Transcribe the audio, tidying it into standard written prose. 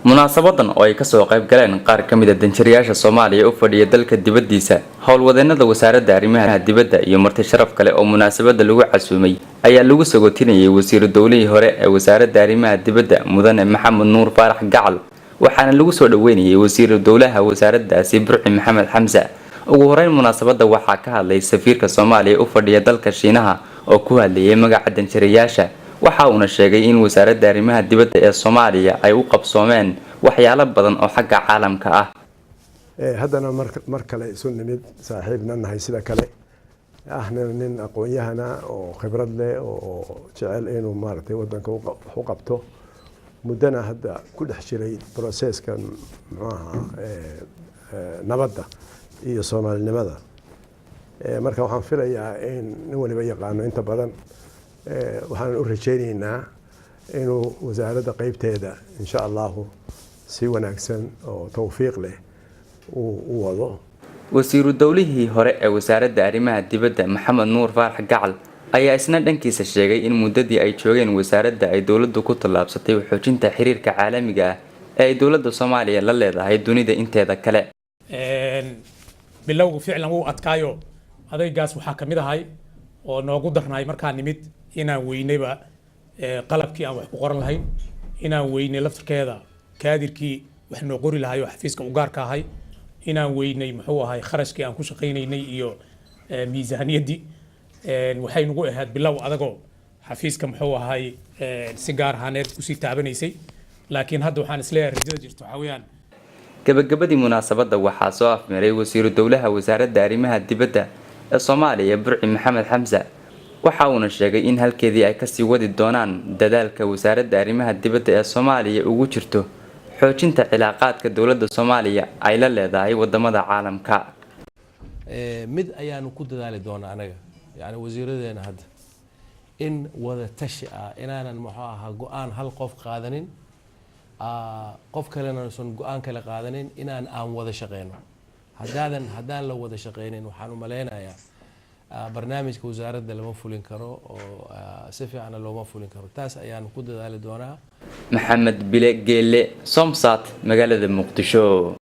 munaasabadan oo ay kasoo qayb galeen qaar ka mid ah danjirayaasha Soomaaliya u fadhiya dalka dibadiisa howlwadeenada wasaaradda arrimaha dibadda iyo marti sharaf kale oo munaasabada lagu casuumay ayaa lagu sagootinayay wasiir dawladii hore ee wasaaradda arrimaha dibadda mudane Maxamed Nuur Faarax Gacal waxaana lagu soo dhaweynayay wasiir dawlaha wasaaraddaasi Burci Maxamed Xamza ugu horeyn munaasabada waxaa ka hadlay safiirka Soomaaliya u fadhiya dalka Shiinaha oo ku hadlayay magaca danjirayaasha waxa uu sheegay in wasaaradda arrimaha dibadda ee Soomaaliya ay u qabsoomeen waxyaalo badan oo xagga caalamka ah haddana mar kale isu nimid saaxiibna nahay sida kale ahna nin aqoon-yahana oo khibrad leh oo jecel inuu maartay wadanka u qabto muddana hadda ku dhex jiray processkan nabadda iyo Soomaalinimada marka waxaan filayaa in nin waliba yaqaano inta badan waxaan u rajaynaynaa inuu wasaaradda qaybteeda insha Allah si wanaagsan oo tawfiiq leh uu wado wasiiru dawlihii hore ee wasaaradda arrimaha dibadda Maxamed Nuur Faarax Gacal ayaa isna dhankiisa sheegay in muddadii ay joogeen wasaaradda ay dawladdu ku tallaabsatay xoojinta xiriirka caalamiga ah ee ay dawladda Soomaaliya la leedahay dunida inteeda kale bilowgu ficlan uu adkaayo adaygaas waxa kamid ahay oo noogu darnay markaa nimid inaan weynayba qalabkii aan wax ku qoran lahayn inaan weynay laftirkeeda kaadirkii wax noo qori lahayo xafiiska u gaarka ahay inaan weynay muxuu ahay kharashkii aan ku shaqeynaynay iyo miisaaniyadii waxay nagu ahayd bilow adagoo xafiiska muxuu ahay si gaar ahaaneed ku sii taabanaysay laakiin hadda waxaan isleeyahay rajada jirto waxa weeyaan gabagabadii munaasabada waxaa soo afmeeray wasiiru dawlaha wasaaradda arrimaha dibadda ee Soomaaliya Burci Maxamed Xamza waxa uu sheegay in halkeedii ay ka sii wadi doonaan dadaalka wasaaradda arrimaha dibadda ee Soomaaliya ugu jirto xoojinta cilaaqaadka dawladda Soomaaliya ay la leedahay wadamada caalamka mid ayaanu ku dadaali doonaa anaga yani wasiiradeena hadda in wada tashi inaanan muxuu ahaa go'aan hal qof qaadanin qof kalena aan go'aan kale qaadanin inaan wada shaqeyno haddaan la wada shaqeynin waxaan u maleynayaa barnaamijka wasaaradda lama fulin karo oo si fiican looma fulin karo taas ayaan ku dadaali doonaa Maxamed Bile Geelle Somsat magaalada Muqdisho.